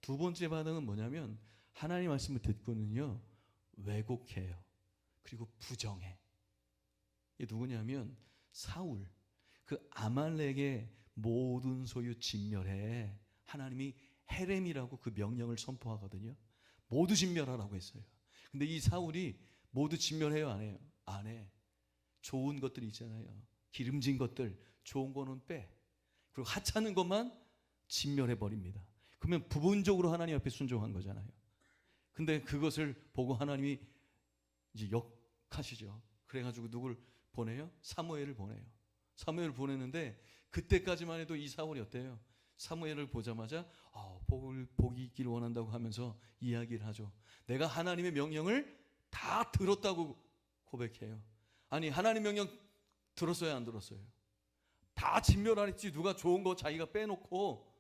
두 번째 반응은 뭐냐면 하나님 말씀을 듣고는요 왜곡해요. 그리고 부정해. 이게 누구냐면 사울, 그 아말렉의 모든 소유 진멸해. 하나님이 헤렘이라고 그 명령을 선포하거든요. 모두 진멸하라고 했어요. 근데 이 사울이 모두 진멸해요, 안 해요? 안 해. 좋은 것들이 있잖아요. 기름진 것들, 좋은 거는 빼. 그리고 하찮은 것만 진멸해 버립니다. 그러면 부분적으로 하나님 앞에 순종한 거잖아요. 근데 그것을 보고 하나님이 이제 역하시죠. 그래가지고 누굴 보내요? 사무엘을 보내요. 사무엘을 보내는데 그때까지만 해도 이 사울이 어때요? 사무엘을 보자마자 복이 있기를 원한다고 하면서 이야기를 하죠. 내가 하나님의 명령을 다 들었다고 고백해요. 아니 하나님 명령 들었어요, 안 들었어요? 다 진멸하랬지. 누가 좋은 거 자기가 빼놓고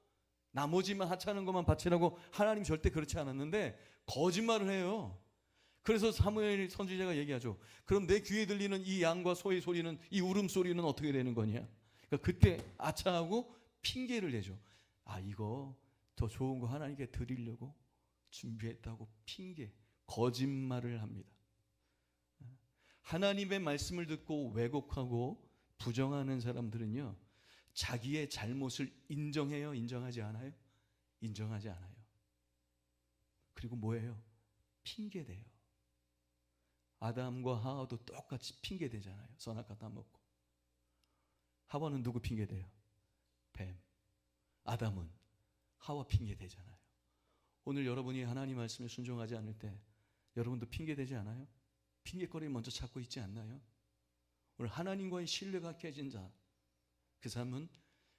나머지만 하찮은 것만 바치라고. 하나님 절대 그렇지 않았는데 거짓말을 해요. 그래서 사무엘 선지자가 얘기하죠. 그럼 내 귀에 들리는 이 양과 소의 소리는, 이 울음소리는 어떻게 되는 거냐. 그러니까 그때 아차하고 핑계를 내죠. 이거 더 좋은 거 하나님께 드리려고 준비했다고 핑계, 거짓말을 합니다. 하나님의 말씀을 듣고 왜곡하고 부정하는 사람들은요 자기의 잘못을 인정해요? 인정하지 않아요? 인정하지 않아요. 그리고 뭐예요? 핑계대요. 아담과 하와도 똑같이 핑계대잖아요. 선악과 따먹고. 하와는 누구 핑계대요? 뱀. 아담은 하와 핑계대잖아요. 오늘 여러분이 하나님 말씀에 순종하지 않을 때 여러분도 핑계대지 않아요? 핑계거리 먼저 찾고 있지 않나요? 오늘 하나님과의 신뢰가 깨진 자, 그 삶은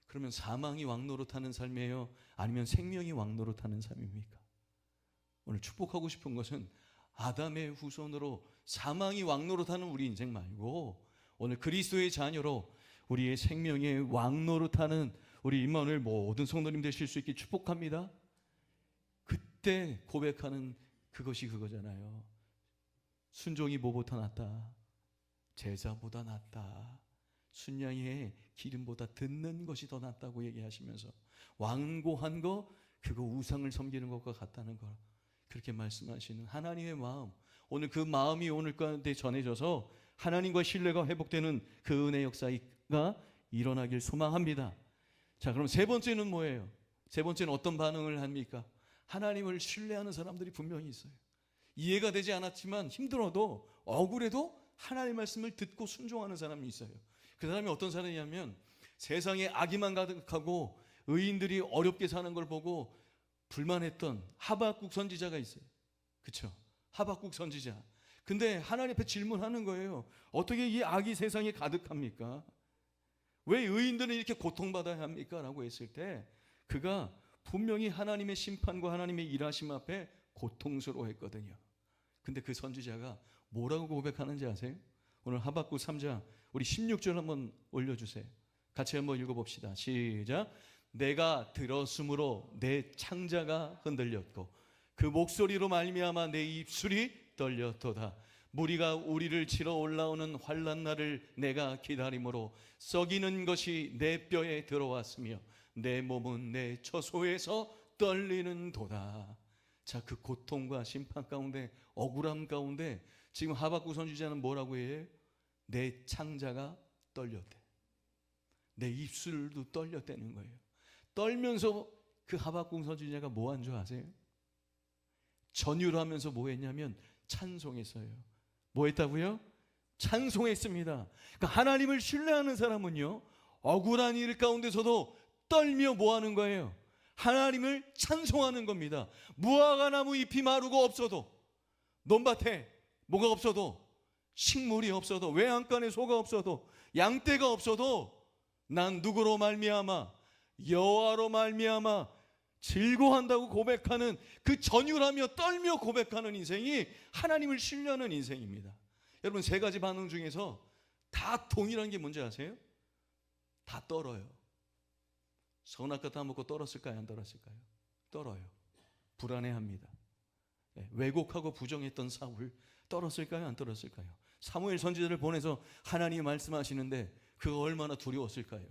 그러면 사망이 왕노릇하는 삶이에요? 아니면 생명이 왕노릇하는 삶입니까? 오늘 축복하고 싶은 것은 아담의 후손으로 사망이 왕노릇하는 우리 인생 말고 오늘 그리스도의 자녀로 우리의 생명의 왕노릇하는 우리 임마누엘 모든 성도님 되실 수 있게 축복합니다. 그때 고백하는 그것이 그거잖아요. 순종이 뭐보다 낫다? 제사보다 낫다. 순양의 기름보다 듣는 것이 더 낫다고 얘기하시면서 완고한 거 그거 우상을 섬기는 것과 같다는 걸 그렇게 말씀하시는 하나님의 마음, 오늘 그 마음이 오늘 가운데 전해져서 하나님과 신뢰가 회복되는 그 은혜 역사가 일어나길 소망합니다. 자, 그럼 세 번째는 뭐예요? 세 번째는 어떤 반응을 합니까? 하나님을 신뢰하는 사람들이 분명히 있어요. 이해가 되지 않았지만 힘들어도 억울해도 하나님의 말씀을 듣고 순종하는 사람이 있어요. 그 사람이 어떤 사람이냐면 세상에 악의만 가득하고 의인들이 어렵게 사는 걸 보고 불만했던 하박국 선지자가 있어요. 그렇죠? 하박국 선지자. 근데 하나님 앞에 질문하는 거예요. 어떻게 이 악이 세상에 가득합니까? 왜 의인들은 이렇게 고통받아야 합니까? 라고 했을 때 그가 분명히 하나님의 심판과 하나님의 일하심 앞에 고통스러워했거든요. 근데 그 선지자가 뭐라고 고백하는지 아세요? 오늘 하박국 3장 우리 16절 한번 올려주세요. 같이 한번 읽어봅시다. 시작. 내가 들었으므로 내 창자가 흔들렸고 그 목소리로 말미암아 내 입술이 떨렸도다. 무리가 우리를 치러 올라오는 환난 날을 내가 기다림으로 썩이는 것이 내 뼈에 들어왔으며 내 몸은 내 처소에서 떨리는 도다. 자, 그 고통과 심판 가운데 억울함 가운데 지금 하박국 선지자는 뭐라고 해요? 내 창자가 떨렸대. 내 입술도 떨렸다는 거예요. 떨면서 그 하박국 선지자가 뭐 한 줄 아세요? 전율하면서 뭐 했냐면 찬송했어요. 뭐 했다고요? 찬송했습니다. 그러니까 하나님을 신뢰하는 사람은요 억울한 일 가운데서도 떨며 뭐 하는 거예요? 하나님을 찬송하는 겁니다. 무화과 나무 잎이 마르고 없어도, 논밭에 뭐가 없어도, 식물이 없어도, 외양간에 소가 없어도, 양떼가 없어도 난 누구로 말미암아 여호와로 말미암아 즐거워한다고 고백하는 그 전율하며 떨며 고백하는 인생이 하나님을 신뢰하는 인생입니다. 여러분, 세 가지 반응 중에서 다 동일한 게 뭔지 아세요? 다 떨어요. 선악과 따먹고 떨었을까요? 안 떨었을까요? 떨어요. 불안해합니다. 왜곡하고 부정했던 사울 떨었을까요? 안 떨었을까요? 사무엘 선지자를 보내서 하나님이 말씀하시는데 그거 얼마나 두려웠을까요?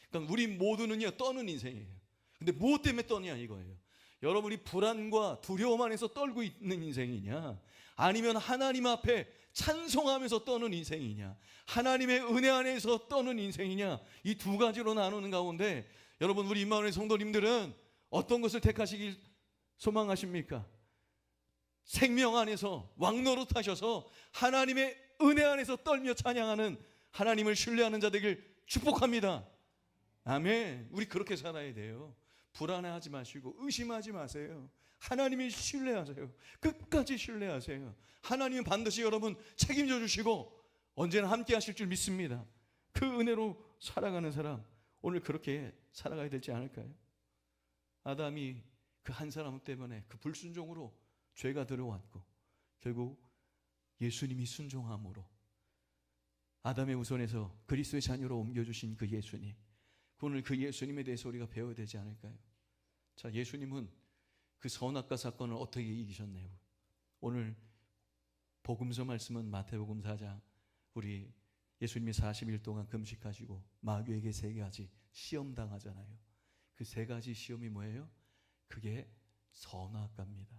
그러니까 우리 모두는요 떠는 인생이에요. 근데 무엇 때문에 떠냐 이거예요. 여러분이 불안과 두려움 안에서 떨고 있는 인생이냐, 아니면 하나님 앞에 찬송하면서 떠는 인생이냐, 하나님의 은혜 안에서 떠는 인생이냐, 이 두 가지로 나누는 가운데 여러분, 우리 임마누엘 성도님들은 어떤 것을 택하시길 소망하십니까? 생명 안에서 왕노릇하셔서 하나님의 은혜 안에서 떨며 찬양하는, 하나님을 신뢰하는 자 되길 축복합니다. 아멘. 우리 그렇게 살아야 돼요. 불안해하지 마시고 의심하지 마세요. 하나님을 신뢰하세요. 끝까지 신뢰하세요. 하나님은 반드시 여러분 책임져 주시고 언제나 함께 하실 줄 믿습니다. 그 은혜로 살아가는 사람, 오늘 그렇게 살아가야 되지 않을까요? 아담이 그 한 사람 때문에 그 불순종으로 죄가 들어왔고, 결국 예수님이 순종함으로 아담의 후손에서 그리스도의 자녀로 옮겨주신 그 예수님, 오늘 그 예수님에 대해서 우리가 배워야 되지 않을까요? 자, 예수님은 그 선악과 사건을 어떻게 이기셨나요? 오늘 복음서 말씀은 마태복음 4장, 우리 예수님이 40일 동안 금식하시고 마귀에게 3가지 시험 당하잖아요. 그 3가지 시험이 뭐예요? 그게 선악과입니다.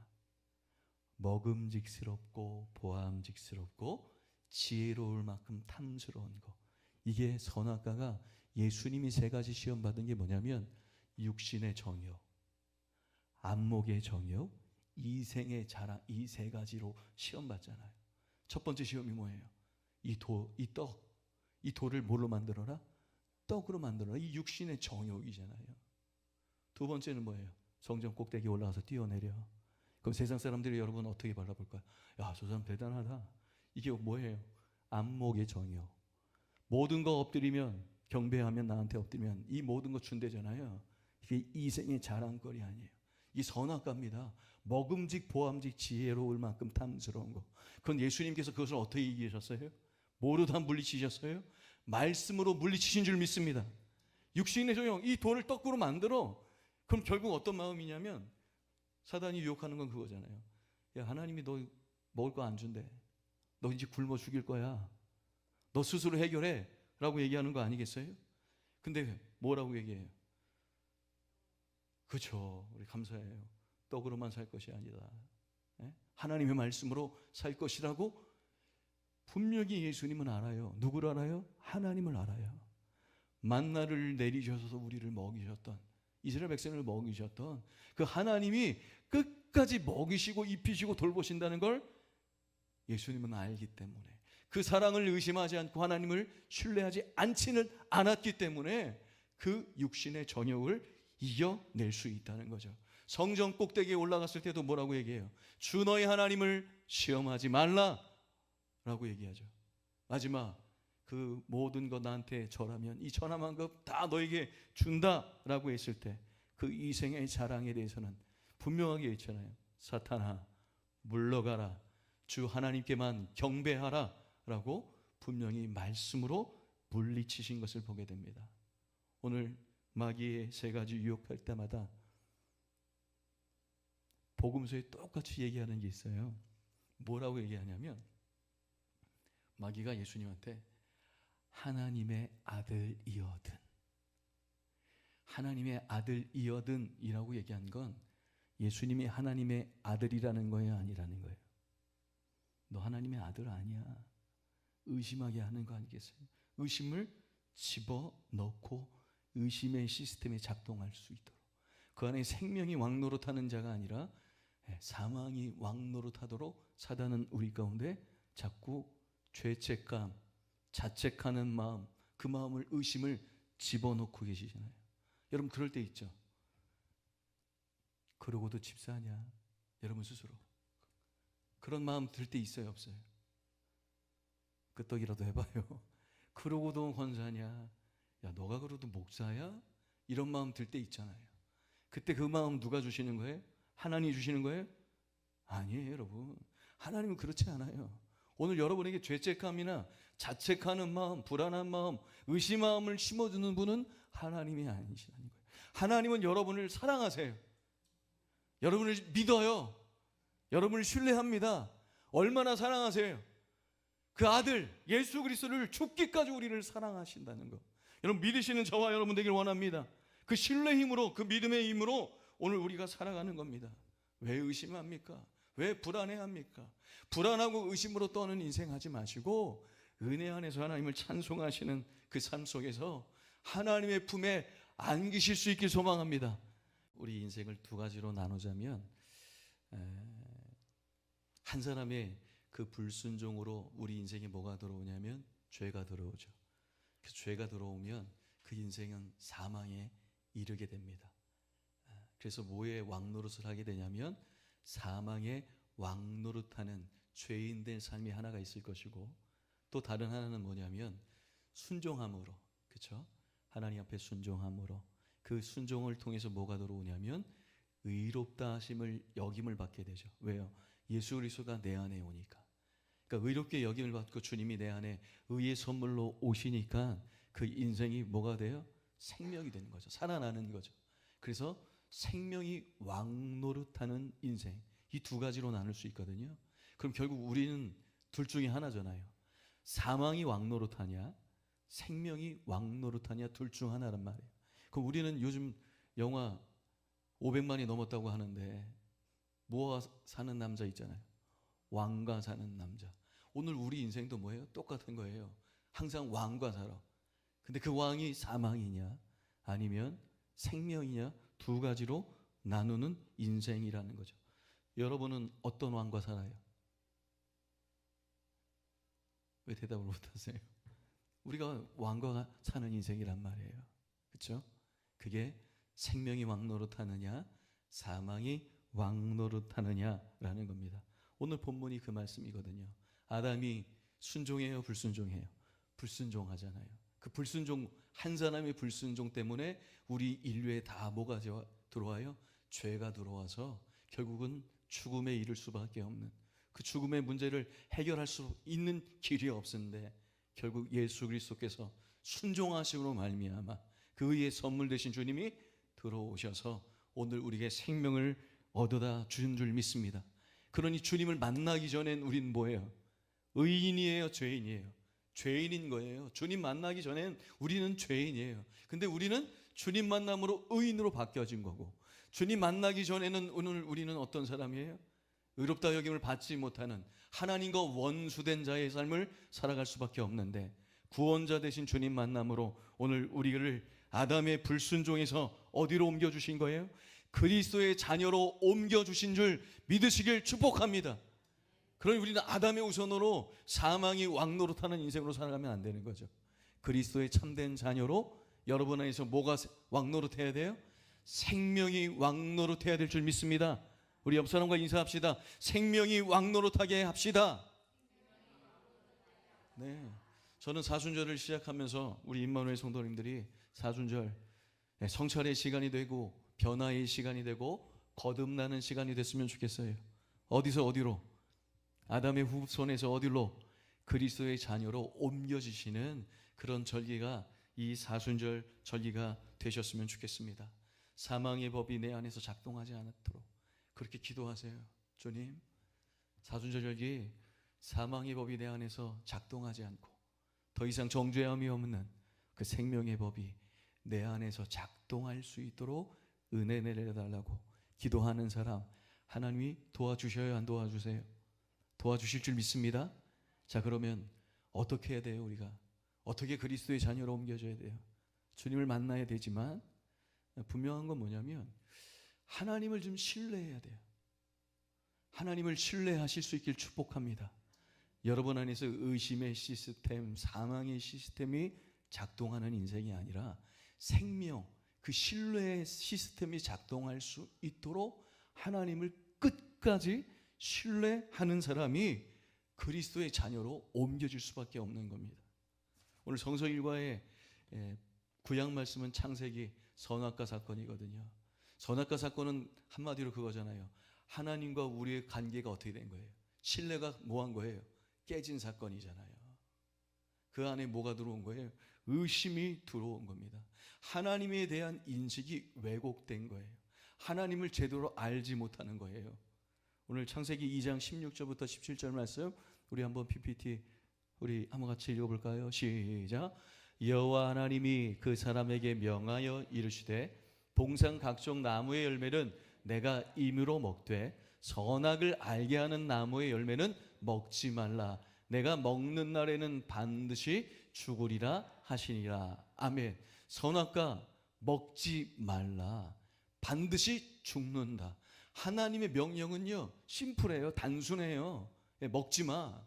먹음직스럽고 보암직스럽고 지혜로울 만큼 탐스러운 거. 이게 선악과가, 예수님이 3가지 시험 받은 게 뭐냐면 육신의 정욕, 안목의 정욕, 이생의 자랑, 이 3가지로 시험 받잖아요. 첫 번째 시험이 뭐예요? 이 돌을 뭘로 만들어라? 떡으로 만들어라. 이 육신의 정욕이잖아요. 두 번째는 뭐예요? 성전 꼭대기에 올라가서 뛰어내려. 그럼 세상 사람들이 여러분 어떻게 바라볼까요? 야, 저 사람 대단하다. 이게 뭐예요? 안목의 정욕. 모든 거 엎드리면, 경배하면, 나한테 엎드리면 이 모든 거 준대잖아요. 이게 이생의 자랑거리 아니에요. 이 선악과입니다. 먹음직 보암직 지혜로울 만큼 탐스러운 거. 그건 예수님께서 그것을 어떻게 이기셨어요? 뭐로 다 물리치셨어요? 말씀으로 물리치신 줄 믿습니다. 육신의 정욕, 이 돌을 떡으로 만들어. 그럼 결국 어떤 마음이냐면, 사단이 유혹하는 건 그거잖아요. 야, 하나님이 너 먹을 거 안 준대. 너 이제 굶어 죽일 거야. 너 스스로 해결해 라고 얘기하는 거 아니겠어요? 근데 뭐라고 얘기해요? 그렇죠. 우리 감사해요. 떡으로만 살 것이 아니다. 하나님의 말씀으로 살 것이라고 분명히 예수님은 알아요. 누구를 알아요? 하나님을 알아요. 만나를 내리셔서 우리를 먹이셨던, 이스라엘 백성을 먹이셨던 그 하나님이 끝까지 먹이시고 입히시고 돌보신다는 걸 예수님은 알기 때문에, 그 사랑을 의심하지 않고 하나님을 신뢰하지 않았기 때문에 그 육신의 정욕을 이겨낼 수 있다는 거죠. 성전 꼭대기에 올라갔을 때도 뭐라고 얘기해요? 주 너희 하나님을 시험하지 말라 라고 얘기하죠. 마지막, 그 모든 것 나한테 절하면 이 천하만급 다 너에게 준다라고 했을 때 그 이생의 자랑에 대해서는 분명하게 있잖아요. 사탄아, 물러가라. 주 하나님께만 경배하라 라고 분명히 말씀으로 물리치신 것을 보게 됩니다. 오늘 마귀의 3가지 유혹할 때마다 복음서에 똑같이 얘기하는 게 있어요. 뭐라고 얘기하냐면, 마귀가 예수님한테 하나님의 아들이거든, 하나님의 아들이거든 이라고 얘기한 건 예수님이 하나님의 아들이라는 거예요, 아니라는 거예요? 너 하나님의 아들 아니야. 의심하게 하는 거 아니겠어요? 의심을 집어넣고 의심의 시스템에 작동할 수 있도록, 그 안에 생명이 왕노릇하는 자가 아니라 사망이 왕노릇하도록 사단은 우리 가운데 자꾸 죄책감, 자책하는 마음, 그 마음을, 의심을 집어넣고 계시잖아요. 여러분 그럴 때 있죠. 그러고도 집사하냐? 여러분 스스로 그런 마음 들 때 있어요, 없어요? 끄떡이라도 해봐요. 그러고도 권사냐? 야, 너가 그래도 목사야? 이런 마음 들 때 있잖아요. 그때 그 마음 누가 주시는 거예요? 하나님이 주시는 거예요? 아니에요, 여러분. 하나님은 그렇지 않아요. 오늘 여러분에게 죄책감이나 자책하는 마음, 불안한 마음, 의심 마음을 심어주는 분은 하나님이 아니시라는 거예요. 하나님은 여러분을 사랑하세요. 여러분을 믿어요. 여러분을 신뢰합니다. 얼마나 사랑하세요? 그 아들 예수 그리스도를 죽기까지 우리를 사랑하신다는 것, 여러분 믿으시는 저와 여러분 되길 원합니다. 그 신뢰의 힘으로, 그 믿음의 힘으로 오늘 우리가 살아가는 겁니다. 왜 의심합니까? 왜 불안해합니까? 불안하고 의심으로 떠는 인생 하지 마시고 은혜 안에서 하나님을 찬송하시는 그 삶 속에서 하나님의 품에 안기실 수 있길 소망합니다. 우리 인생을 두 가지로 나누자면 한 사람의 그 불순종으로 우리 인생에 뭐가 들어오냐면 죄가 들어오죠. 그 죄가 들어오면 그 인생은 사망에 이르게 됩니다. 그래서 뭐의 왕노릇을 하게 되냐면 사망의 왕노릇하는 죄인된 삶이 하나가 있을 것이고, 또 다른 하나는 뭐냐면 순종함으로, 그렇죠? 하나님 앞에 순종함으로 그 순종을 통해서 뭐가 들어오냐면 의롭다 하심을 여김을 받게 되죠. 왜요? 예수 그리스도가 내 안에 오니까. 그러니까 의롭게 여김을 받고 주님이 내 안에 의의 선물로 오시니까 그 인생이 뭐가 돼요? 생명이 되는 거죠. 살아나는 거죠. 그래서 생명이 왕노릇하는 인생, 이 두 가지로 나눌 수 있거든요. 그럼 결국 우리는 둘 중에 하나잖아요. 사망이 왕노릇하냐, 생명이 왕노릇하냐, 둘 중 하나란 말이에요. 그럼 우리는 요즘 영화 500만이 넘었다고 하는데 뭐와 사는 남자 있잖아요. 왕과 사는 남자. 오늘 우리 인생도 뭐예요? 똑같은 거예요. 항상 왕과 살아. 근데 그 왕이 사망이냐 아니면 생명이냐, 두 가지로 나누는 인생이라는 거죠. 여러분은 어떤 왕과 살아요? 왜 대답을 못하세요? 우리가 왕과 사는 인생이란 말이에요. 그렇죠? 그게 생명이 왕노릇하느냐 사망이 왕노릇하느냐라는 겁니다. 오늘 본문이 그 말씀이거든요. 아담이 순종해요, 불순종해요? 불순종하잖아요. 그 불순종, 한 사람의 불순종 때문에 우리 인류에 다 뭐가 들어와요? 죄가 들어와서 결국은 죽음에 이를 수밖에 없는, 그 죽음의 문제를 해결할 수 있는 길이 없는데 결국 예수 그리스도께서 순종하심으로 말미암아 그 의의 선물 되신 주님이 들어오셔서 오늘 우리에게 생명을 얻어다 주신 줄 믿습니다. 그러니 주님을 만나기 전엔 우린 뭐예요? 의인이에요, 죄인이에요? 죄인인 거예요. 주님 만나기 전엔 우리는 죄인이에요. 근데 우리는 주님 만남으로 의인으로 바뀌어진 거고, 주님 만나기 전에는 오늘 우리는 어떤 사람이에요? 의롭다 여김을 받지 못하는 하나님과 원수된 자의 삶을 살아갈 수밖에 없는데, 구원자 되신 주님 만남으로 오늘 우리를 아담의 불순종에서 어디로 옮겨주신 거예요? 그리스도의 자녀로 옮겨주신 줄 믿으시길 축복합니다. 그러니 우리는 아담의 우선으로 사망이 왕노릇하는 인생으로 살아가면 안 되는 거죠. 그리스도의 참된 자녀로 여러분 안에서 뭐가 왕노릇해야 돼요? 생명이 왕노릇해야 될 줄 믿습니다. 우리 옆 사람과 인사합시다. 생명이 왕노릇하게 합시다. 네, 저는 사순절을 시작하면서 우리 임마누엘 성도님들이 사순절 성찰의 시간이 되고 변화의 시간이 되고 거듭나는 시간이 됐으면 좋겠어요. 어디서 어디로? 아담의 후손에서 어디로? 그리스도의 자녀로 옮겨지시는 그런 절기가 이 사순절 절기가 되셨으면 좋겠습니다. 사망의 법이 내 안에서 작동하지 않도록 그렇게 기도하세요. 주님, 사순절 절기 사망의 법이 내 안에서 작동하지 않고 더 이상 정죄함이 없는 그 생명의 법이 내 안에서 작동할 수 있도록 은혜 내려달라고 기도하는 사람 하나님이 도와주셔야 안 도와주세요? 도와주실 줄 믿습니다. 자, 그러면 어떻게 해야 돼요? 우리가 어떻게 그리스도의 자녀로 옮겨져야 돼요? 주님을 만나야 되지만 분명한 건 뭐냐면 하나님을 좀 신뢰해야 돼요. 하나님을 신뢰하실 수 있길 축복합니다. 여러분 안에서 의심의 시스템, 사망의 시스템이 작동하는 인생이 아니라 생명, 그 신뢰의 시스템이 작동할 수 있도록 하나님을 끝까지 신뢰하는 사람이 그리스도의 자녀로 옮겨질 수밖에 없는 겁니다. 오늘 성서 일과의 구약 말씀은 창세기 선악과 사건이거든요. 선악과 사건은 한마디로 그거잖아요. 하나님과 우리의 관계가 어떻게 된 거예요? 신뢰가 뭐한 거예요? 깨진 사건이잖아요. 그 안에 뭐가 들어온 거예요? 의심이 들어온 겁니다. 하나님에 대한 인식이 왜곡된 거예요. 하나님을 제대로 알지 못하는 거예요. 오늘 창세기 2장 16절부터 17절 말씀 우리 한번 PPT 우리 한번 같이 읽어볼까요? 시작. 여호와 하나님이 그 사람에게 명하여 이르시되 동산 각종 나무의 열매는 내가 임으로 먹되 선악을 알게 하는 나무의 열매는 먹지 말라. 내가 먹는 날에는 반드시 죽으리라 하시니라. 아멘. 선악과 먹지 말라. 반드시 죽는다. 하나님의 명령은요 심플해요. 단순해요. 먹지 마.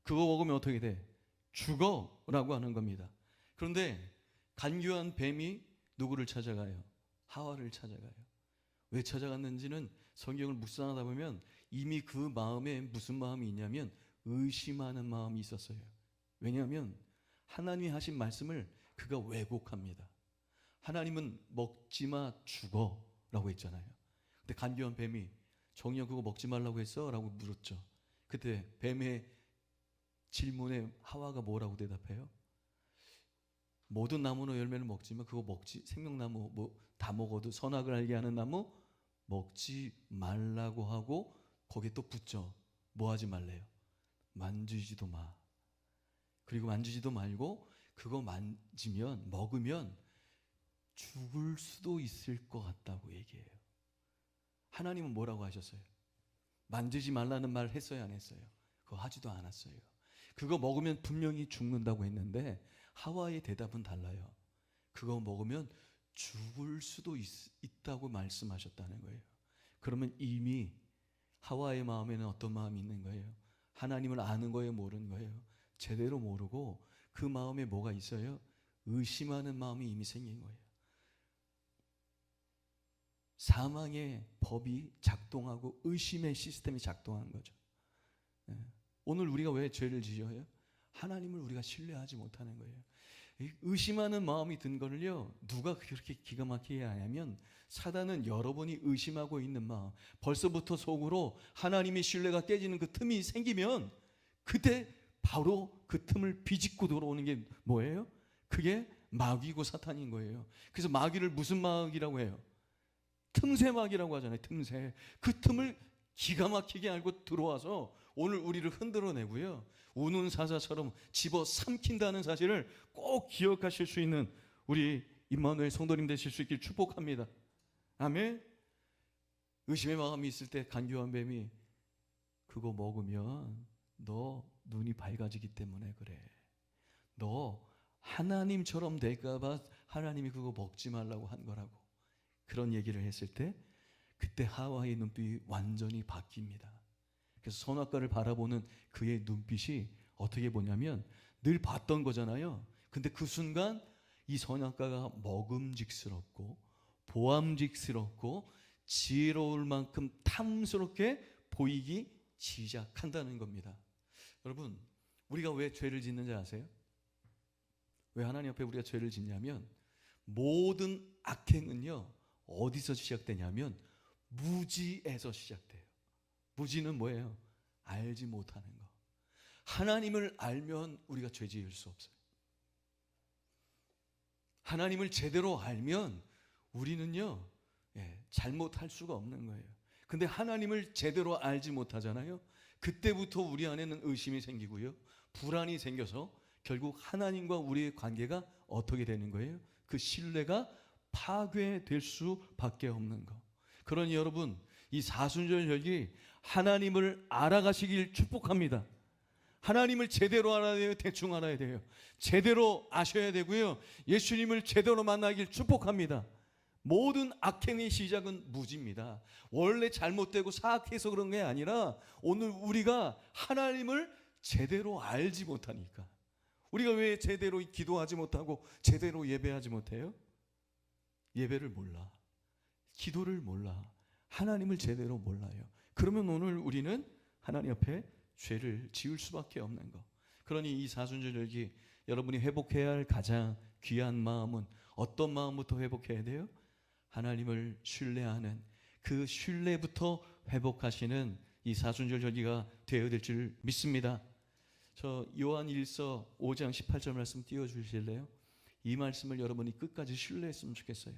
그거 먹으면 어떻게 돼? 죽어라고 하는 겁니다. 그런데 간교한 뱀이 누구를 찾아가요? 하와를 찾아가요. 왜 찾아갔는지는 성경을 묵상하다 보면 이미 그 마음에 무슨 마음이 있냐면 의심하는 마음이 있었어요. 왜냐하면 하나님이 하신 말씀을 그가 왜곡합니다. 하나님은 먹지 마 죽어 라고 했잖아요. 근데 간교한 뱀이 정녕 그거 먹지 말라고 했어? 라고 물었죠. 그때 뱀의 질문에 하와가 뭐라고 대답해요? 모든 나무의 열매를 먹지만 그거 먹지, 생명나무 뭐 다 먹어도 선악을 알게 하는 나무 먹지 말라고 하고 거기에 또 붙죠. 뭐 하지 말래요? 만지지도 마. 그리고 만지지도 말고 그거 만지면 먹으면 죽을 수도 있을 것 같다고 얘기해요. 하나님은 뭐라고 하셨어요? 만지지 말라는 말 했어요, 안 했어요? 그거 하지도 않았어요. 그거 먹으면 분명히 죽는다고 했는데 하와의 대답은 달라요. 그거 먹으면 죽을 수도 있다고 말씀하셨다는 거예요. 그러면 이미 하와의 마음에는 어떤 마음이 있는 거예요? 하나님을 아는 거예요, 모르는 거예요? 제대로 모르고 그 마음에 뭐가 있어요? 의심하는 마음이 이미 생긴 거예요. 사망의 법이 작동하고 의심의 시스템이 작동한 거죠. 오늘 우리가 왜 죄를 지어요? 하나님을 우리가 신뢰하지 못하는 거예요. 의심하는 마음이 든 거를요 누가 그렇게 기가 막히게 하냐면 사단은 여러분이 의심하고 있는 마음, 벌써부터 속으로 하나님의 신뢰가 깨지는 그 틈이 생기면 그때 바로 그 틈을 비집고 들어오는 게 뭐예요? 그게 마귀고 사탄인 거예요. 그래서 마귀를 무슨 마귀라고 해요? 틈새 마귀라고 하잖아요. 틈새. 그 틈을 기가 막히게 알고 들어와서 오늘 우리를 흔들어내고요 우는 사자처럼 집어 삼킨다는 사실을 꼭 기억하실 수 있는 우리 임마누엘 성도님 되실 수 있길 축복합니다. 아멘. 의심의 마음이 있을 때 간교한 뱀이 그거 먹으면 너 눈이 밝아지기 때문에 그래. 너 하나님처럼 될까 봐 하나님이 그거 먹지 말라고 한 거라고. 그런 얘기를 했을 때 그때 하와의 눈빛이 완전히 바뀝니다. 그래서 선악과를 바라보는 그의 눈빛이 어떻게 보냐면 늘 봤던 거잖아요. 근데 그 순간 이 선악과가 먹음직스럽고 보암직스럽고 지혜로울 만큼 탐스럽게 보이기 시작한다는 겁니다. 여러분, 우리가 왜 죄를 짓는지 아세요? 왜 하나님 앞에 우리가 죄를 짓냐면 모든 악행은요 어디서 시작되냐면 무지에서 시작돼요. 무지는 뭐예요? 알지 못하는 거. 하나님을 알면 우리가 죄 지을 수 없어요. 하나님을 제대로 알면 우리는요 잘못할 수가 없는 거예요. 근데 하나님을 제대로 알지 못하잖아요. 그때부터 우리 안에는 의심이 생기고요 불안이 생겨서 결국 하나님과 우리의 관계가 어떻게 되는 거예요? 그 신뢰가 파괴될 수밖에 없는 거. 그러니 여러분 이 사순절 절기 하나님을 알아가시길 축복합니다. 하나님을 제대로 알아야 돼요? 대충 알아야 돼요? 제대로 아셔야 되고요 예수님을 제대로 만나길 축복합니다. 모든 악행의 시작은 무지입니다. 원래 잘못되고 사악해서 그런 게 아니라 오늘 우리가 하나님을 제대로 알지 못하니까. 우리가 왜 제대로 기도하지 못하고 제대로 예배하지 못해요? 예배를 몰라, 기도를 몰라, 하나님을 제대로 몰라요. 그러면 오늘 우리는 하나님 앞에 죄를 지을 수밖에 없는 거. 그러니 이 사순절 절기 여러분이 회복해야 할 가장 귀한 마음은 어떤 마음부터 회복해야 돼요? 하나님을 신뢰하는 그 신뢰부터 회복하시는 이 사순절 절기가 되어야 될 줄 믿습니다. 저 요한 1서 5장 18절 말씀 띄워주실래요? 이 말씀을 여러분이 끝까지 신뢰했으면 좋겠어요.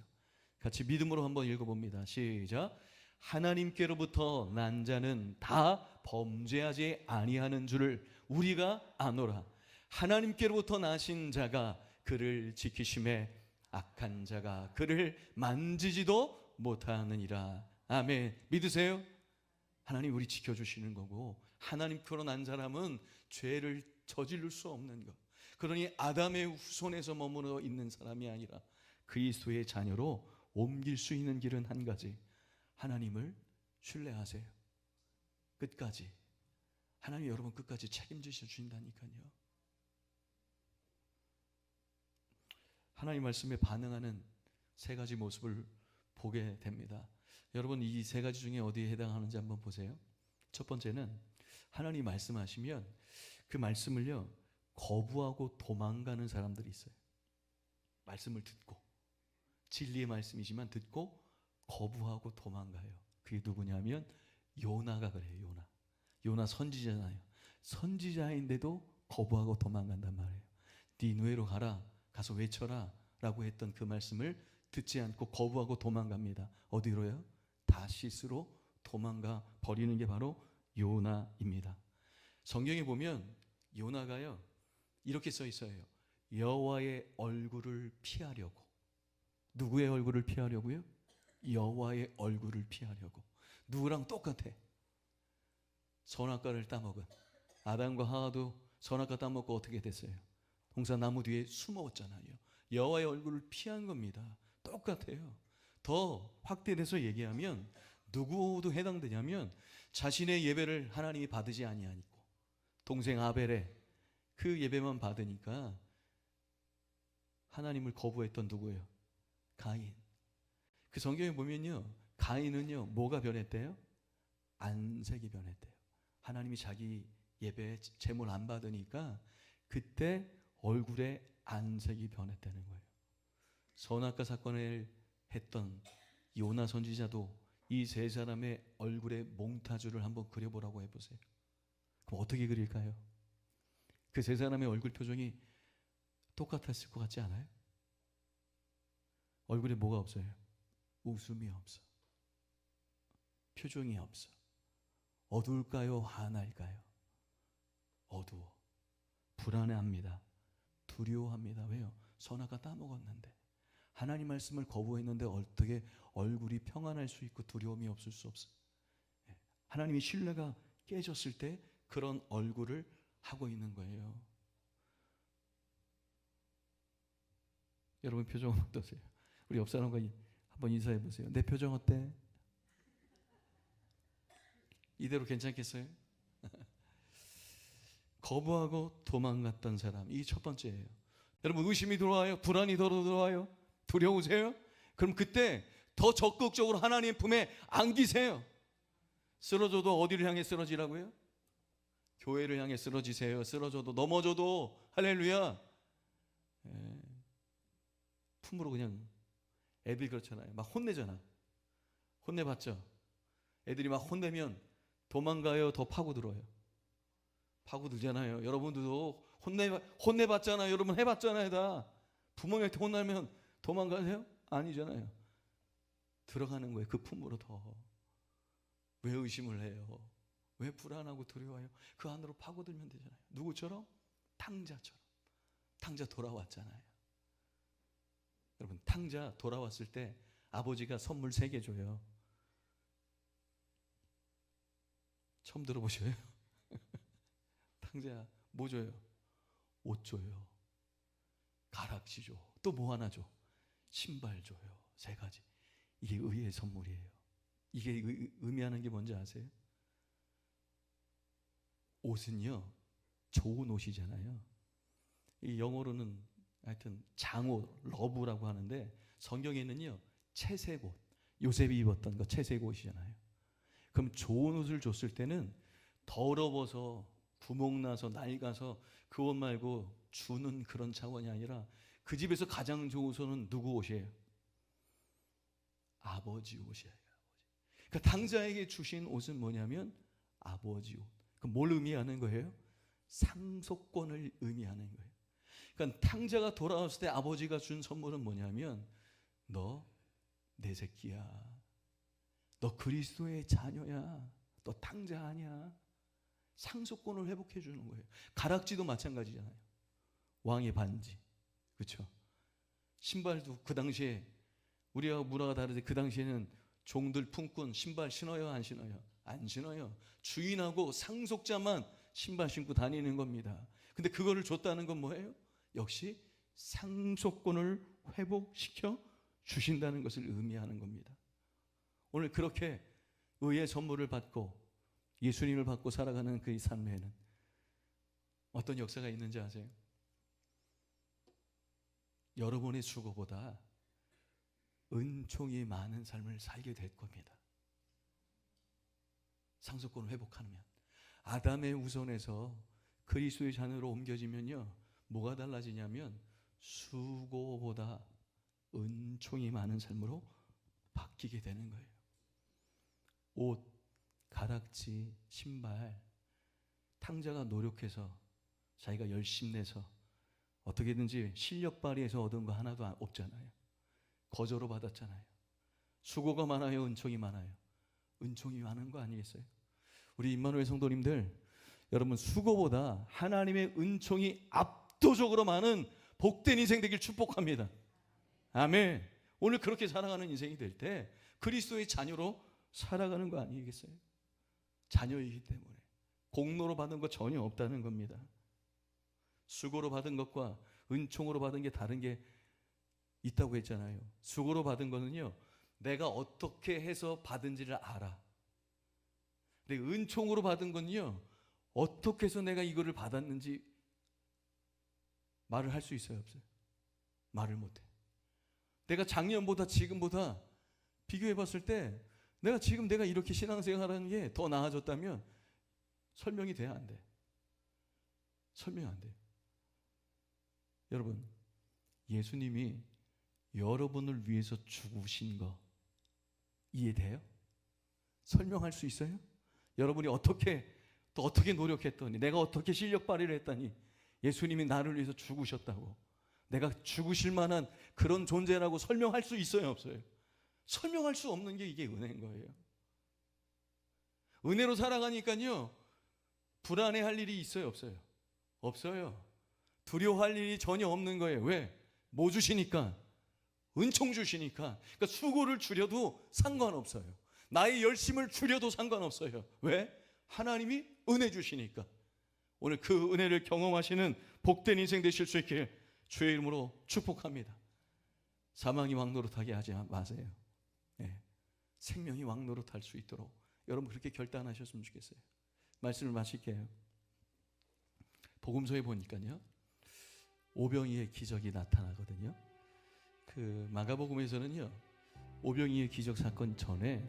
같이 믿음으로 한번 읽어봅니다. 시작. 하나님께로부터 난 자는 다 범죄하지 아니하는 줄을 우리가 아노라. 하나님께로부터 나신 자가 그를 지키심에 악한 자가 그를 만지지도 못하느니라. 아멘. 믿으세요? 하나님 우리 지켜주시는 거고, 하나님께로 난 사람은 죄를 저지를 수 없는 것. 그러니 아담의 후손에서 머물러 있는 사람이 아니라 그리스도의 자녀로 옮길 수 있는 길은 한 가지, 하나님을 신뢰하세요. 끝까지. 하나님 여러분 끝까지 책임지셔 주신다니까요. 하나님 말씀에 반응하는 세 가지 모습을 보게 됩니다. 여러분 이 세 가지 중에 어디에 해당하는지 한번 보세요. 첫 번째는 하나님 말씀하시면 그 말씀을요 거부하고 도망가는 사람들이 있어요. 말씀을 듣고, 진리의 말씀이지만 듣고 거부하고 도망가요. 그게 누구냐면 요나가 그래요. 요나 선지자잖아요. 선지자인데도 거부하고 도망간단 말이에요. 니느웨로 가서 외쳐라 라고 했던 그 말씀을 듣지 않고 거부하고 도망갑니다. 어디로요? 다시스로 도망가 버리는 게 바로 요나입니다. 성경에 보면 요나가요 이렇게 써 있어요. 여호와의 얼굴을 피하려고. 누구의 얼굴을 피하려고요? 여호와의 얼굴을 피하려고. 누구랑 똑같아. 선악과를 따먹은 아담과 하와도 선악과 따먹고 어떻게 됐어요? 동산나무 뒤에 숨어왔잖아요. 여호와의 얼굴을 피한 겁니다. 똑같아요. 더 확대돼서 얘기하면 누구도 해당되냐면 자신의 예배를 하나님이 받으지 아니하니까 동생 아벨의 그 예배만 받으니까 하나님을 거부했던 누구예요? 가인. 그 성경에 보면요 가인은요 뭐가 변했대요? 안색이 변했대요. 하나님이 자기 예배 제물 안 받으니까 그때 얼굴에 안색이 변했다는 거예요. 선악과 사건을 했던 요나 선지자도 이 세 사람의 얼굴에 몽타주를 한번 그려보라고 해보세요. 그럼 어떻게 그릴까요? 그 세 사람의 얼굴 표정이 똑같았을 것 같지 않아요? 얼굴에 뭐가 없어요? 웃음이 없어. 표정이 없어. 어두울까요? 환할까요? 어두워. 불안해합니다. 두려워합니다. 왜요? 선악과 따먹었는데. 하나님 말씀을 거부했는데 어떻게 얼굴이 평안할 수 있고 두려움이 없을 수 없어요. 하나님의 신뢰가 깨졌을 때 그런 얼굴을 하고 있는 거예요. 여러분 표정은 어떠세요? 우리 옆 사람과 한번 인사해 보세요. 내 표정 어때? 이대로 괜찮겠어요? 거부하고 도망갔던 사람, 이 첫 번째예요. 여러분 의심이 들어와요? 불안이 들어와요? 두려우세요? 그럼 그때 더 적극적으로 하나님 품에 안기세요. 쓰러져도 어디를 향해 쓰러지라고요? 교회를 향해 쓰러지세요. 쓰러져도 넘어져도 할렐루야. 품으로 그냥. 애들 그렇잖아요. 막 혼내잖아. 혼내봤죠? 애들이 막 혼내면 도망가요? 더 파고들어요? 파고들잖아요. 여러분들도 혼내봤잖아요. 여러분 해봤잖아요. 다. 부모님한테 혼나면 도망가세요? 아니잖아요. 들어가는 거예요. 그 품으로 더. 왜 의심을 해요? 왜 불안하고 두려워요? 그 안으로 파고들면 되잖아요. 누구처럼? 탕자처럼. 탕자 돌아왔잖아요. 여러분 탕자 돌아왔을 때 아버지가 선물 3개 줘요. 처음 들어보셔요? 탕자 뭐 줘요? 옷 줘요. 가락지 줘. 또 뭐 하나 줘? 신발 줘요. 3가지. 이게 의의 선물이에요. 이게 의미하는 게 뭔지 아세요? 옷은요 좋은 옷이잖아요. 이 영어로는 하여튼 장옷, 러브라고 하는데 성경에는요 채색 옷, 요셉이 입었던 거 채색 옷이잖아요. 그럼 좋은 옷을 줬을 때는 더러워서 구멍나서 낡아서 그 옷 말고 주는 그런 차원이 아니라 그 집에서 가장 좋은 옷은 누구 옷이에요? 아버지 옷이에요. 그러니까 탕자에게 주신 옷은 뭐냐면 아버지 옷. 그럼 뭘 의미하는 거예요? 상속권을 의미하는 거예요. 그러니까 탕자가 돌아왔을 때 아버지가 준 선물은 뭐냐면 너 내 새끼야. 너 그리스도의 자녀야. 너 탕자 아니야. 상속권을 회복해 주는 거예요. 가락지도 마찬가지잖아요. 왕의 반지. 그렇죠? 신발도 그 당시에 우리와 문화가 다르지 그 당시에는 종들 품꾼 신발 신어요, 안 신어요? 안 신어요. 주인하고 상속자만 신발 신고 다니는 겁니다. 근데 그거를 줬다는 건 뭐예요? 역시 상속권을 회복시켜 주신다는 것을 의미하는 겁니다. 오늘 그렇게 의의 선물을 받고 예수님을 받고 살아가는 그 삶에는 어떤 역사가 있는지 아세요? 여러분의 수고보다 은총이 많은 삶을 살게 될 겁니다. 상속권을 회복하면 아담의 후손에서 그리스도의 자녀로 옮겨지면요, 뭐가 달라지냐면 수고보다 은총이 많은 삶으로 바뀌게 되는 거예요. 옷, 가락지, 신발, 탕자가 노력해서 자기가 열심 내서 어떻게든지 실력 발휘해서 얻은 거 하나도 없잖아요. 거저로 받았잖아요. 수고가 많아요, 은총이 많아요? 은총이 많은 거 아니겠어요? 우리 임마누엘 성도님들, 여러분 수고보다 하나님의 은총이 압도적으로 많은 복된 인생 되길 축복합니다. 아멘. 오늘 그렇게 살아가는 인생이 될 때 그리스도의 자녀로 살아가는 거 아니겠어요? 자녀이기 때문에 공로로 받은 거 전혀 없다는 겁니다. 수고로 받은 것과 은총으로 받은 게 다른 게 있다고 했잖아요. 수고로 받은 거는요, 내가 어떻게 해서 받은지를 알아. 근데 은총으로 받은 건요, 어떻게 해서 내가 이거를 받았는지 말을 할 수 있어요, 없어요? 말을 못해. 내가 작년보다 지금보다 비교해 봤을 때 내가 이렇게 신앙생활하는 게 더 나아졌다면 설명이 돼야 안 돼. 설명 안 돼요. 여러분, 예수님이 여러분을 위해서 죽으신 거 이해돼요? 설명할 수 있어요? 여러분이 어떻게 노력했더니, 내가 어떻게 실력 발휘를 했더니 예수님이 나를 위해서 죽으셨다고, 내가 죽으실 만한 그런 존재라고 설명할 수 있어요, 없어요? 설명할 수 없는 게 이게 은혜인 거예요. 은혜로 살아가니까요, 불안해할 일이 있어요, 없어요? 없어요. 두려워할 일이 전혀 없는 거예요. 왜? 뭐 주시니까? 은총 주시니까. 그러니까 수고를 줄여도 상관없어요. 나의 열심을 줄여도 상관없어요. 왜? 하나님이 은혜 주시니까. 오늘 그 은혜를 경험하시는 복된 인생 되실 수 있길 주의 이름으로 축복합니다. 사망이 왕노릇하게 하지 마세요. 네. 생명이 왕노릇할 수 있도록 여러분 그렇게 결단하셨으면 좋겠어요. 말씀을 마칠게요. 복음서에 보니까요, 오병이의 기적이 나타나거든요. 그 마가복음에서는요, 오병이의 기적 사건 전에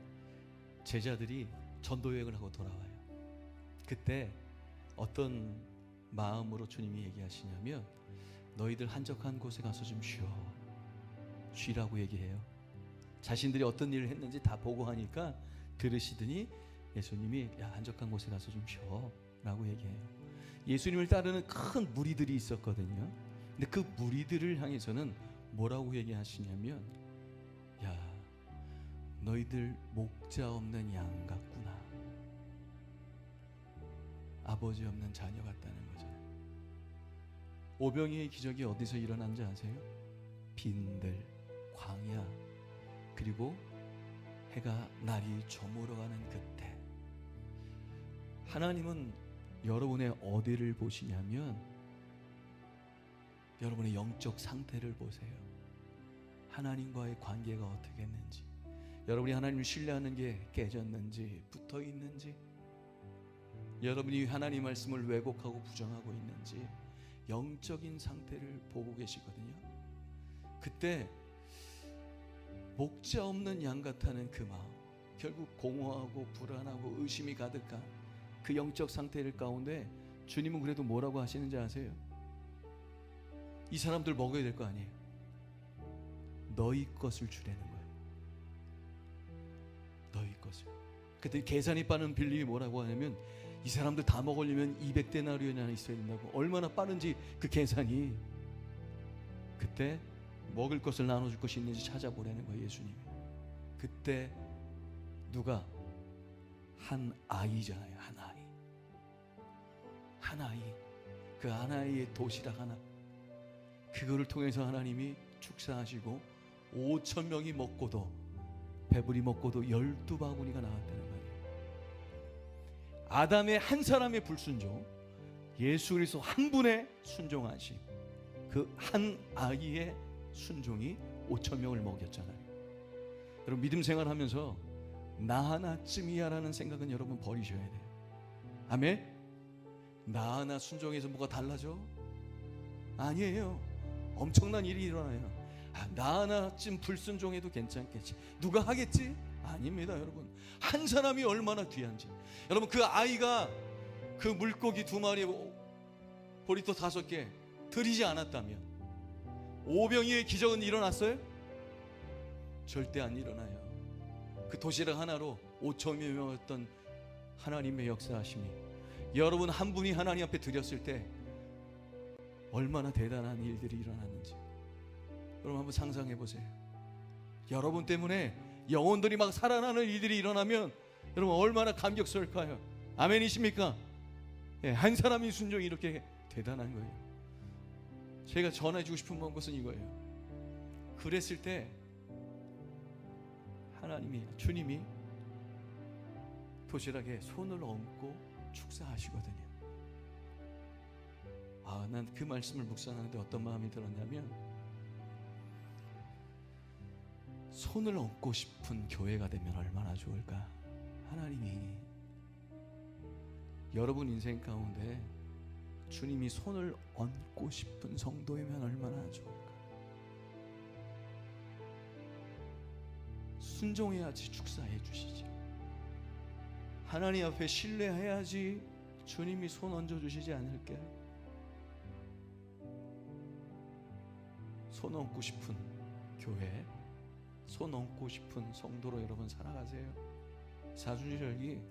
제자들이 전도 여행을 하고 돌아와요. 그때 어떤 마음으로 주님이 얘기하시냐면, 너희들 한적한 곳에 가서 좀 쉬라고 얘기해요. 자신들이 어떤 일을 했는지 다 보고하니까 들으시더니 예수님이 한적한 곳에 가서 좀 쉬라고 얘기해요. 예수님을 따르는 큰 무리들이 있었거든요. 근데 그 무리들을 향해서는 뭐라고 얘기하시냐면, 너희들 목자 없는 양 같구나. 아버지 없는 자녀 같다는 거죠. 오병이의 기적이 어디서 일어난지 아세요? 빈들, 광야, 그리고 해가 날이 저물어가는 그때. 하나님은 여러분의 어디를 보시냐면 여러분의 영적 상태를 보세요. 하나님과의 관계가 어떻게 했는지, 여러분이 하나님을 신뢰하는 게 깨졌는지, 붙어 있는지, 여러분이 하나님 말씀을 왜곡하고 부정하고 있는지 영적인 상태를 보고 계시거든요. 그때 목자 없는 양 같다는 그 마음, 결국 공허하고 불안하고 의심이 가득한 그 영적 상태를 가운데 주님은 그래도 뭐라고 하시는지 아세요? 이 사람들 먹어야 될 거 아니에요. 너희 것을 주라는 거예요. 너희 것을. 그때 계산이 빠른 빌립이 뭐라고 하냐면, 이 사람들 다 먹으려면 200데나리온이 있어야 된다고. 얼마나 빠른지 그 계산이. 그때 먹을 것을 나눠줄 것이 있는지 찾아보라는 거예요, 예수님이. 그때 누가? 한 아이잖아요. 한 아이. 한 아이. 그 한 아이의 도시락 하나, 그거를 통해서 하나님이 축사하시고 5천 명이 먹고도 배불리 먹고도 12바구니가 나왔다는 거예요. 아담의 한 사람의 불순종, 예수 그리스도 한 분의 순종하심, 그 한 아이의 순종이 5천 명을 먹였잖아요. 여러분 믿음 생활하면서 나 하나쯤이야 라는 생각은 여러분 버리셔야 돼요. 아멘. 나 하나 순종해서 뭐가 달라져? 아니에요. 엄청난 일이 일어나요. 나 하나쯤 불순종해도 괜찮겠지, 누가 하겠지? 아닙니다. 여러분 한 사람이 얼마나 귀한지. 여러분 그 아이가 그 물고기 2마리 보리토 5개 드리지 않았다면 오병이의 기적은 일어났어요? 절대 안 일어나요. 그 도시락 하나로 5천여 명이었던 하나님의 역사하심이 여러분 한 분이 하나님 앞에 드렸을 때 얼마나 대단한 일들이 일어났는지 여러분 한번 상상해 보세요. 여러분 때문에 영혼들이 막 살아나는 일들이 일어나면 여러분 얼마나 감격스러울까요? 아멘이십니까? 예, 한 사람의 순종이 이렇게 대단한 거예요. 제가 전해주고 싶은 것은 이거예요. 그랬을 때 주님이 도시락에 손을 얹고 축사하시거든요. 난 그 말씀을 묵상하는데 어떤 마음이 들었냐면, 손을 얹고 싶은 교회가 되면 얼마나 좋을까. 하나님이 여러분 인생 가운데 주님이 손을 얹고 싶은 성도이면 얼마나 좋을까. 순종해야지 축사해 주시지. 하나님 앞에 신뢰해야지 주님이 손 얹어 주시지 않을까요? 손 얹고 싶은 교회, 손 얹고 싶은 성도로 여러분 살아가세요. 사순절기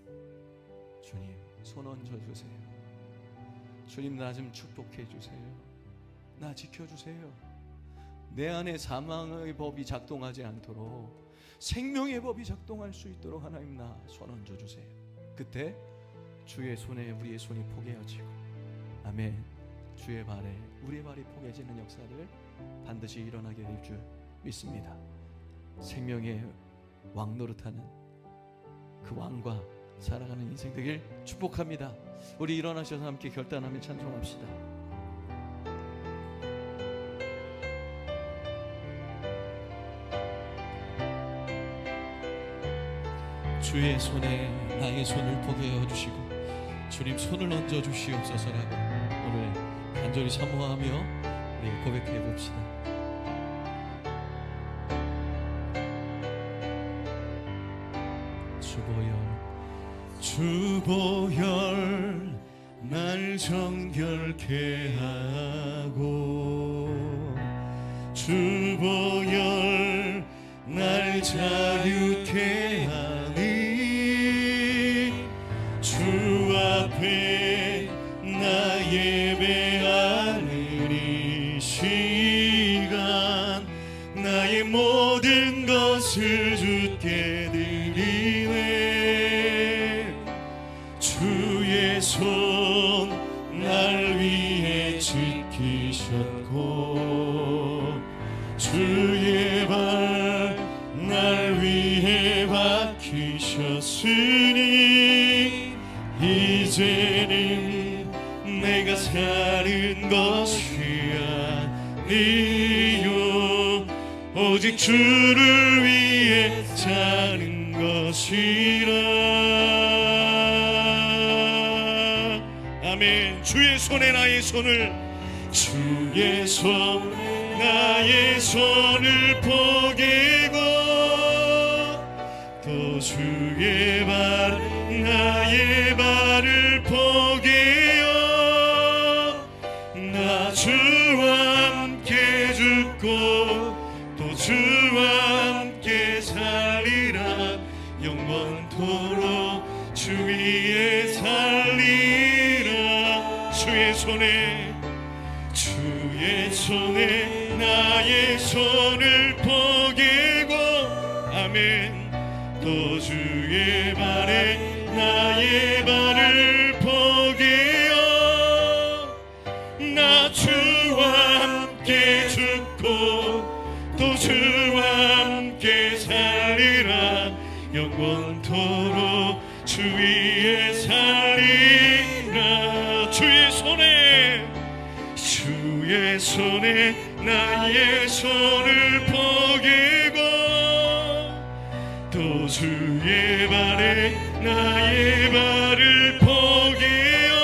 주님 손 얹어 주세요. 주님 나 좀 축복해 주세요. 나 지켜주세요. 내 안에 사망의 법이 작동하지 않도록 생명의 법이 작동할 수 있도록 하나님 나 손 얹어 주세요. 그때 주의 손에 우리의 손이 포개어지고, 아멘, 주의 발에 우리의 발이 포개지는 역사를 반드시 일어나게 될 줄 믿습니다. 생명의 왕 노릇하는 그 왕과 살아가는 인생 되길 축복합니다. 우리 일어나셔서 함께 결단하며 찬송합시다. 주의 손에 나의 손을 포개어 주시고 주님 손을 얹어 주시옵소서라고 오늘 간절히 사모하며 우리 고백해 봅시다. 주보혈 날 정결케 하고, 주보혈 날 자유케 하니, 주 앞에 나 예배하는 이 시간 나의 모든 것을 주께 드리네. 주의 손 날 위해 지키셨고, 주의 발 날 위해 박히셨으니, 이제는 내가 사는 것이 아니요 오직 주를 위해 사는 것이라. 아멘. 주의 손에 나의 손을, 주의 손에 나의 손을 포개고, 또 주의 발 나의 발을 포개어 나 주와 함께 죽고 또 주와 함께 살리라. 영원토록 주 위에 살리라. 주의 손에 나의 손을 포개고, 아멘, 또 주의 발에 나의 발을 포개어 나 주와 함께 죽고 영원토록 주 위에 살리라. 주의 손에 나의 손을 포개고 또 주의 발에 나의 발을 포개어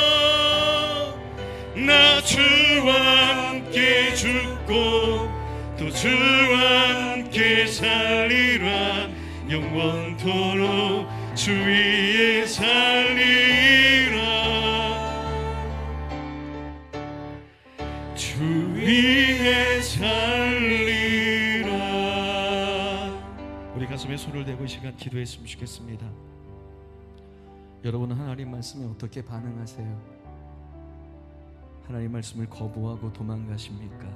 나 주와 함께 죽고 또 주와 함께 살리라. 영원토록 주 위에 살리라. 주 위에 살리라. 우리 가슴에 손을 대고 이 시간 기도했으면 좋겠습니다. 여러분은 하나님 말씀에 어떻게 반응하세요? 하나님 말씀을 거부하고 도망가십니까?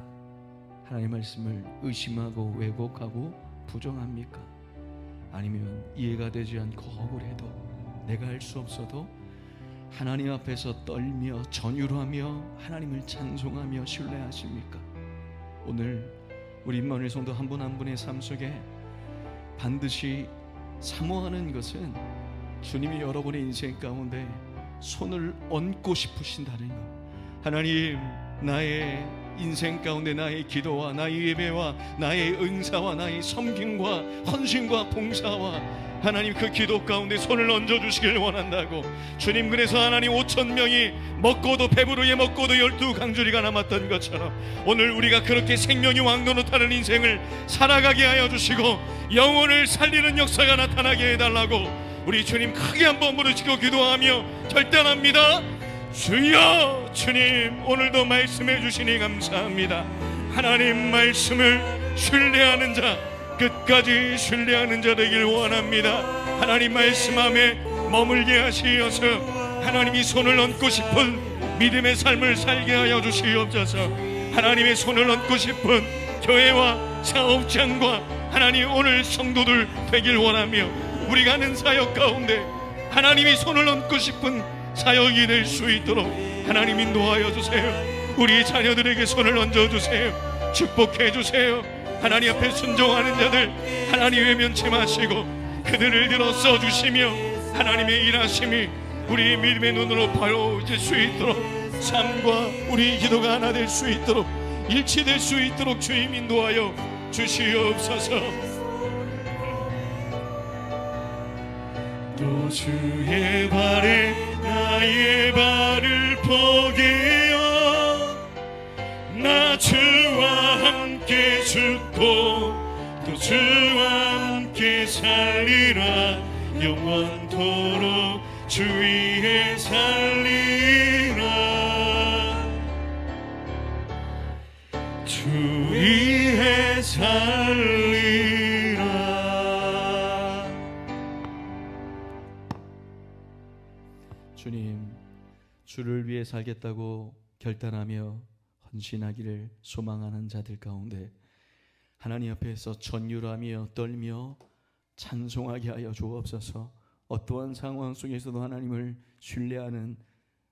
하나님 말씀을 의심하고 왜곡하고 부정합니까? 아니면 이해가 되지 않고 억울해도 내가 할 수 없어도 하나님 앞에서 떨며 전율하며 하나님을 찬송하며 신뢰하십니까? 오늘 우리 임마누엘 성도 한 분 한 분의 삶 속에 반드시 사모하는 것은 주님이 여러분의 인생 가운데 손을 얹고 싶으신다는 것. 하나님, 나의 인생 가운데 나의 기도와 나의 예배와 나의 은사와 나의 섬김과 헌신과 봉사와 하나님 그 기도 가운데 손을 얹어주시길 원한다고. 주님, 그래서 하나님 5,000명이 먹고도 배부르게 먹고도 12강주리가 남았던 것처럼 오늘 우리가 그렇게 생명이 왕노릇하는 인생을 살아가게 하여 주시고 영혼을 살리는 역사가 나타나게 해달라고 우리 주님 크게 한번 부르시고 기도하며 결단합니다. 주여, 주님 오늘도 말씀해 주시니 감사합니다. 하나님 말씀을 신뢰하는 자, 끝까지 신뢰하는 자 되길 원합니다. 하나님 말씀 안에 머물게 하시어서 하나님이 손을 얹고 싶은 믿음의 삶을 살게 하여 주시옵소서. 하나님의 손을 얹고 싶은 교회와 사업장과 하나님 오늘 성도들 되길 원하며 우리가 하는 사역 가운데 하나님이 손을 얹고 싶은 사역이 될 수 있도록 하나님 인도하여 주세요. 우리 자녀들에게 손을 얹어주세요. 축복해 주세요. 하나님 앞에 순종하는 자들 하나님 외면치 마시고 그들을 들어 써주시며 하나님의 일하심이 우리 믿음의 눈으로 보여질 수 있도록 삶과 우리 기도가 하나 될 수 있도록 일치될 수 있도록 주님 인도하여 주시옵소서. 또 주의 발에 나의 발을 포개어 나 주와 함께 죽고 또 주와 함께 살리라. 영원토록 주 위에 살리라. 주 위에 살리라. 주님, 주를 위해 살겠다고 결단하며 헌신하기를 소망하는 자들 가운데 하나님 앞에서 전율하며 떨며 찬송하게 하여 주옵소서. 어떠한 상황 속에서도 하나님을 신뢰하는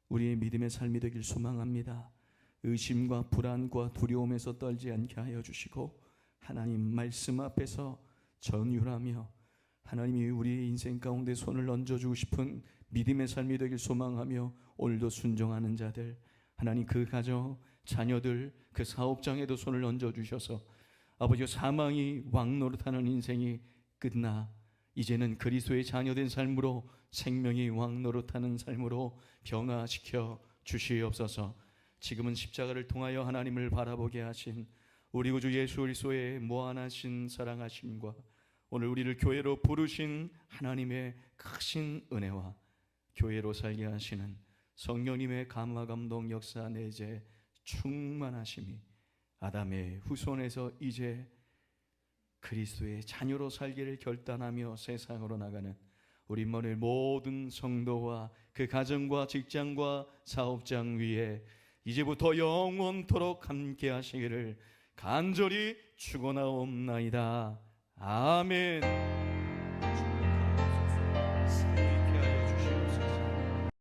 우리의 믿음의 삶이 되길 소망합니다. 의심과 불안과 두려움에서 떨지 않게 하여 주시고 하나님 말씀 앞에서 전율하며 하나님이 우리의 인생 가운데 손을 얹어주고 싶은 믿음의 삶이 되길 소망하며 오늘도 순종하는 자들 하나님 그 가정 자녀들 그 사업장에도 손을 얹어주셔서 아버지 사망이 왕노릇하는 인생이 끝나 이제는 그리스도의 자녀된 삶으로 생명이 왕노릇하는 삶으로 변화시켜 주시옵소서. 지금은 십자가를 통하여 하나님을 바라보게 하신 우리 구주 예수 그리스도의 무한하신 사랑하심과 오늘 우리를 교회로 부르신 하나님의 크신 은혜와 교회로 살게 하시는 성령님의 감화 감동 역사 내재 충만하심이 아담의 후손에서 이제 그리스도의 자녀로 살기를 결단하며 세상으로 나가는 우리 임마누엘 모든 성도와 그 가정과 직장과 사업장 위에 이제부터 영원토록 함께 하시기를 간절히 축원하옵나이다. 아멘.